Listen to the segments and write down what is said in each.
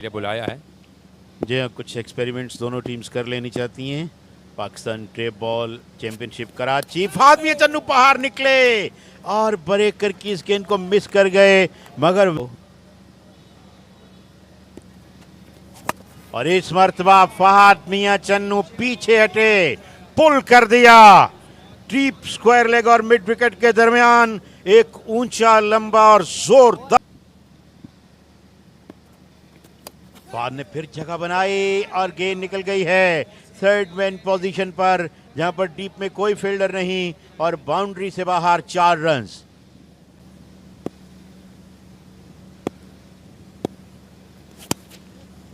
लिए बुलाया है। जी हाँ, कुछ एक्सपेरिमेंट्स दोनों टीम्स कर लेनी चाहती हैं। Pakistan tape ball championship Karachi, फाद मियां चन्नू बाहर निकले और बरेकर की इस गेंद को मिस कर गए, मगर और इस मर्तबा फहद मियां चन्नू पीछे हटे, पुल कर दिया। डीप स्क्वायर लेग और मिड विकेट के दरमियान एक ऊंचा, लंबा और जोरदार। फहद ने फिर जगह बनाई और गेंद निकल गई है थर्ड मैन पोजीशन पर, जहां पर डीप में कोई फील्डर नहीं और बाउंड्री से बाहर 4 runs.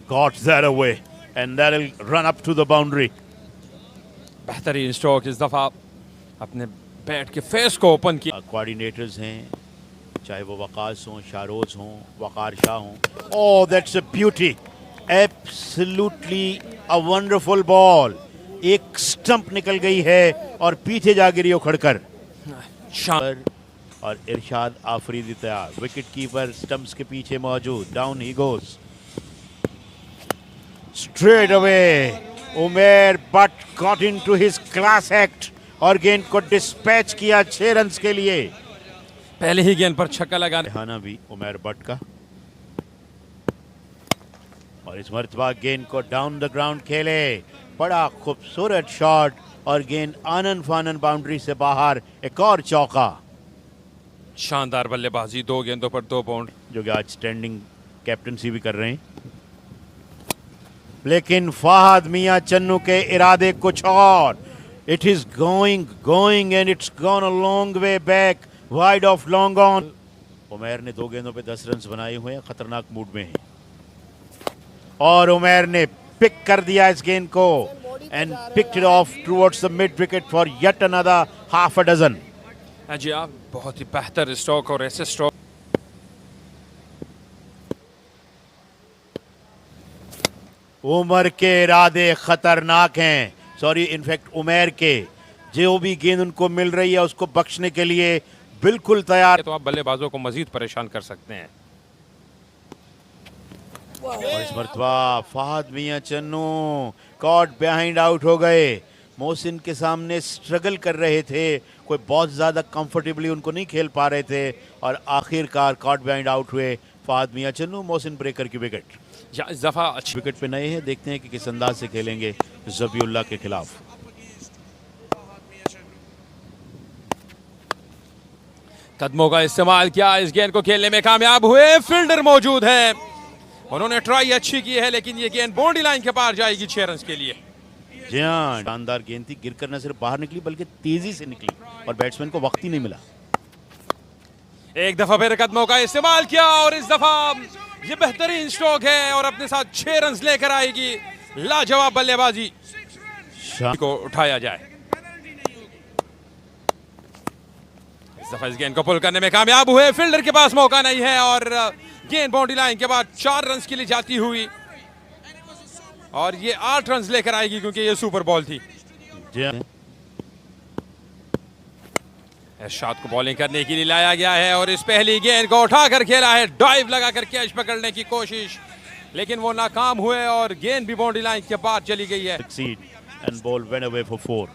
Got that away and that'll run up to the boundary. बेहतरीन स्ट्रोक इस दफा अपने बैट के फेस को ओपन किया। कोऑर्डिनेटर्स हैं, चाहे वो वकास हों, शारोज हों, वकार शाह हों। Oh, that's a beauty, absolutely a wonderful ball. एक स्टंप निकल गई है और पीछे जा गिरी उखड़कर। और इरशाद आफरीदी तैयार, विकेट कीपर स्टंप्स के पीछे मौजूद। Down he goes, straight away Umer but got into his class act और गेंद को डिस्पैच किया 6 रन्स के लिए। पहले ही गेंद पर छक्का लगाने हाना भी उमेर बट का, और इस मर्तबा गेंद को डाउन द ग्राउंड खेले, बड़ा खूबसूरत शॉट और गेंद आनन फानन बाउंड्री से बाहर। एक और चौका। शानदार बल्लेबाजी, 2 गेंदों पर 2 बाउंड, जो कि आज स्टैंडिंग कैप्टनसी भी कर रहे हैं। लेकिन फहद मियां चन्नू के इरादे कुछ और। It is going and it's gone a long way back, wide of long on. Umer ने 2 गेंदों पे 10 रन्स बनाए हुए हैं, खतरनाक मूड में है और उमेर ने पिक कर दिया इस गेंद को and picked it off towards the mid wicket for yet another half a dozen. जी आप, बहुत ही बेहतर स्ट्रोक और ऐसे स्ट्रोक। उमर के इरादे खतरनाक हैं, सॉरी इनफैक्ट उमेर के। जो भी गेंद उनको मिल रही है उसको बख्शने के लिए बिल्कुल तैयार। तो आप बल्लेबाजों को मजीद परेशान कर सकते हैं। और इस मरतबा फहद मियां चन्नू कॉट बिहाइंड आउट हो गए। मोहसिन के सामने स्ट्रगल कर रहे थे, कोई बहुत ज़्यादा कंफर्टेबली उनको नहीं खेल पा रहे थे और आखिरकार कॉट बिहाइंड आउट हुए फहद मियां चन्नू। मोहसिन ब्रेकर की विकेट। इस दफा अच्छी विकेट पे नए हैं, देखते हैं कि किस अंदाज से खेलेंगे ज़बीउल्लाह के खिलाफ। कदमों का इस्तेमाल किया, इस गेंद को खेलने में कामयाब हुए। फील्डर मौजूद है, उन्होंने ट्राई अच्छी की है, लेकिन ये गेंद बाउंड्री लाइन के पार जाएगी 6 रन के लिए। जी हाँ, शानदार गेंद थी, गिरकर न सिर्फ बाहर निकली बल्कि तेजी से निकली और बैट्समैन को वक्त ही नहीं मिला। एक दफा फिर कदमों का इस्तेमाल किया और इस दफा ये बेहतरीन स्ट्रोक है और अपने साथ 6 रन लेकर आएगी। लाजवाब बल्लेबाजी को उठाया जाए। इस दफा इस गेंद को पुल करने में कामयाब हुए, फील्डर के पास मौका नहीं है और गेंद बाउंड्री लाइन के बाद 4 रन के लिए जाती हुई और ये 8 रन लेकर आएगी क्योंकि ये सुपर बॉल थी। इरशाद को बॉलिंग करने के लिए लाया गया है और इस पहली गेंद को उठाकर खेला है, डाइव लगाकर कैच पकड़ने की कोशिश, लेकिन वो नाकाम हुए और गेंद भी बाउंड्री लाइन के बाद चली गई है। And ball went away for 4.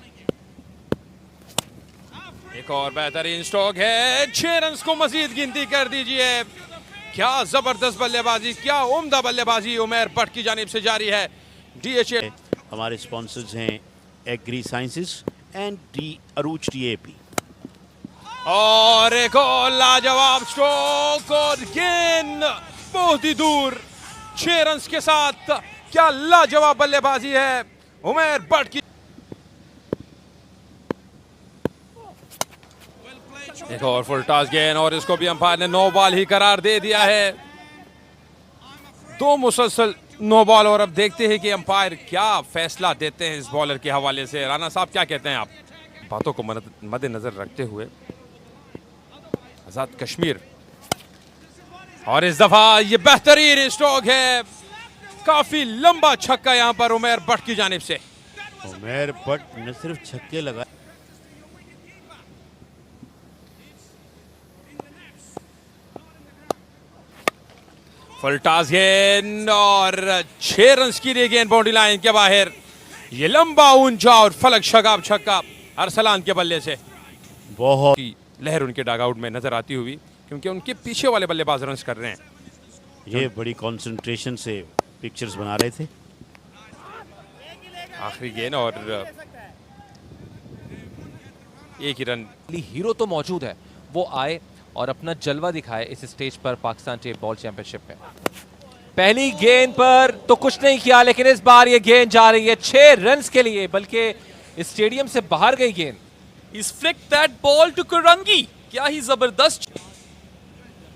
एक और बेहतरीन स्ट्रोक है, 6 रन को मजीद गिनती कर दीजिए। क्या जबरदस्त बल्लेबाजी, क्या उम्दा बल्लेबाजी उमेर बट की जानिब से जारी है। DHA हमारे स्पॉन्सर्स हैं agri sciences and D Arooj TAP। और एक और लाजवाब स्ट्रोक और गेंद बहुत ही दूर 6 रन के साथ। क्या लाजवाब बल्लेबाजी है उमेर बट की। एक और फुल टॉस गेंद और इसको भी अंपायर ने नो बॉल ही करार दे दिया है। 2 मुसलसल नो बॉल और अब देखते हैं कि अंपायर क्या फैसला देते हैं इस बॉलर के हवाले से। राना साहब क्या कहते हैं आप? बातों को मद्देनजर रखते हुए आजाद कश्मीर, और इस दफा ये बेहतरीन स्ट्रोक है, काफी लंबा छक्का यहां पर उमेर बट की जानिब से। उमेर बट न सिर्फ छक्के लगा, फुल टॉस गेंद और 6 रन की लिए गेंद बाउंड्री लाइन के बाहर। ये लंबा ऊंचा और फलक शगाब छक्का अरसलान के बल्ले से। बहुत की लहर उनके डगआउट में नजर आती हुई, क्योंकि उनके पीछे वाले बल्लेबाज रन कर रहे हैं। ये बड़ी कंसंट्रेशन से पिक्चर्स बना रहे थे। आखिरी गेंद और एक ही रन। हीरो तो मौजूद है, वो आए और अपना जलवा दिखाए इस स्टेज पर पाकिस्तान टेप बॉल चैंपियनशिप में। पहली गेंद पर तो कुछ नहीं किया, लेकिन इस बार ये गेंद जा रही है 6 रन्स के लिए, बल्कि स्टेडियम से बाहर गई गेंद। He's flicked that ball to Karangi. क्या ही जबरदस्त.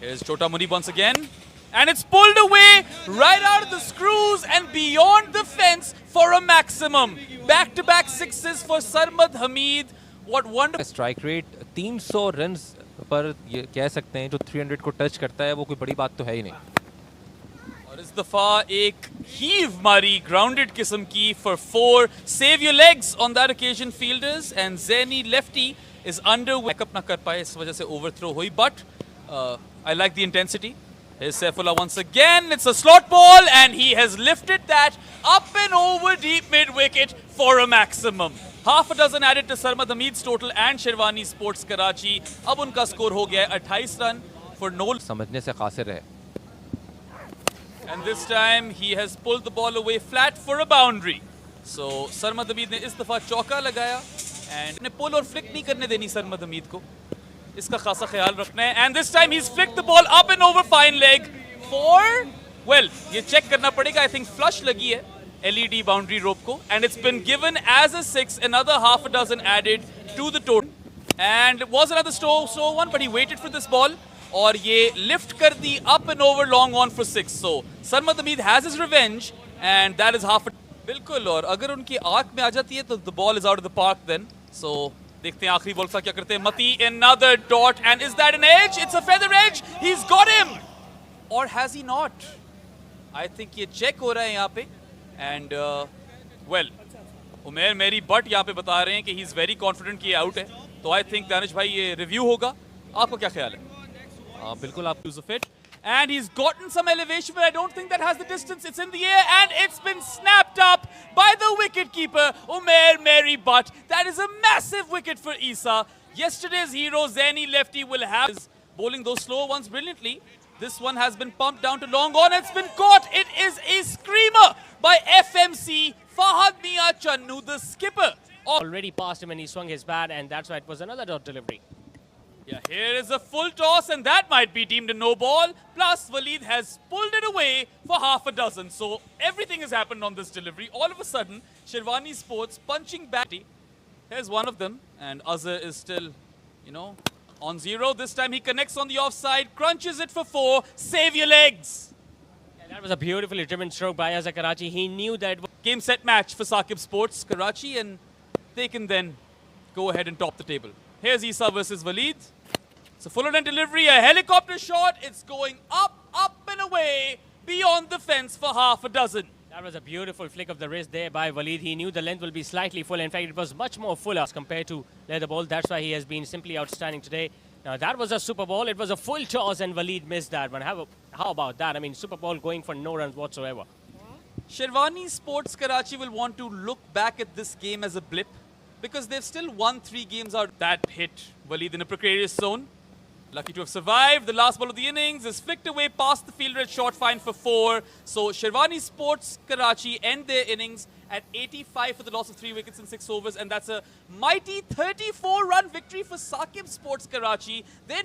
Here's Chota Muni once again. And it's pulled away right out of the screws and beyond the fence for a maximum. Back-to-back sixes for Sarmad Hameed. What wonderful. Strike rate 300 runs पर ये कह सकते हैं, जो 300 को touch करता है वो कोई बड़ी बात तो है ही नहीं। और इस दफा एक हीव मारी ग्राउंडेड किस्म की for 4. Save your legs on that occasion, fielders. And Zaini lefty is under. Backup ना कर पाए, इस वजह से overthrow हुई. But I like the intensity. Here's Saifullah once again. It's a slot ball and he has lifted that up and over deep mid wicket for a maximum. Half a dozen added to Sarmad Hameed's total and Sherwani Sports Karachi. अब उनका score हो गया है 28 run for no. समझने से कासिर है। And this time he has pulled the ball away flat for a boundary. So Sarmad Hameed ने इस दफा चौका लगाया and ने पुल और फ्लिक नहीं करने देनी सरमद हमीद को, इसका खासा ख्याल रखना है. And this time he's flicked the ball up and over fine leg for, well, ये चेक करना पड़ेगा. I think flush लगी है LED boundary rope को and it's been given as a 6. Another half a dozen added to the total. And it was another slow one, but he waited for this ball. और ये lift कर दी up and over long on for 6. So Sarmad Hameed has his revenge and that is half a. बिल्कुल, और अगर उनकी आंख में आ जाती है तो the ball is out of the park then. So देखते हैं आखिरी बॉल का क्या करते हैं. Mati another dot and is that an edge? It's a feather edge. He's got him. Or has he not? I think ये check हो रहा है यहाँ पे and well, उमेर मेरी बट यहाँ पे बता रहे हैं कि he's very confident कि ये out है. तो I think दानिश भाई ये रिव्यू होगा. आपको क्या ख्याल है? बिल्कुल आप Use of it. And he's gotten some elevation, but I don't think that has the distance. It's in the air and it's been snapped up by the wicketkeeper, Umair Mary Butt. That is a massive wicket for Isa. Yesterday's hero, Zaini lefty, will have his bowling those slow ones brilliantly. This one has been pumped down to long on. It's been caught. It is a screamer by FMC, Fahad Mia Channu, the skipper. Already passed him when he swung his bat, and that's why it was another dot delivery. Yeah, here is a full toss and that might be deemed a no ball. Plus, Waleed has pulled it away for half a dozen. So everything has happened on this delivery. All of a sudden, Sherwani Sports punching back. Here's one of them and Azhar is still, on 0. This time he connects on the offside, crunches it for 4. Save your legs. And that was a beautifully driven stroke by Azhar Karachi. He knew that. Game set match for Saqib Sports Karachi and they can then go ahead and top the table. Here's Isa versus Waleed. It's a full-on delivery, a helicopter shot. It's going up, up and away beyond the fence for half a dozen. That was a beautiful flick of the wrist there by Waleed. He knew the length will be slightly full. In fact, it was much more fuller as compared to leather ball. That's why he has been simply outstanding today. Now, that was a super ball. It was a full toss and Waleed missed that one. How about that? I mean, super ball going for no runs whatsoever. Sherwani Sports Karachi will want to look back at this game as a blip because they've still won 3 games out. That hit Waleed in a precarious zone. Lucky to have survived. The last ball of the innings is flicked away past the fielder at short fine for 4. So Sherwani Sports Karachi end their innings at 85 for the loss of 3 wickets in 6 overs. And that's a mighty 34-run victory for Saqib Sports Karachi. They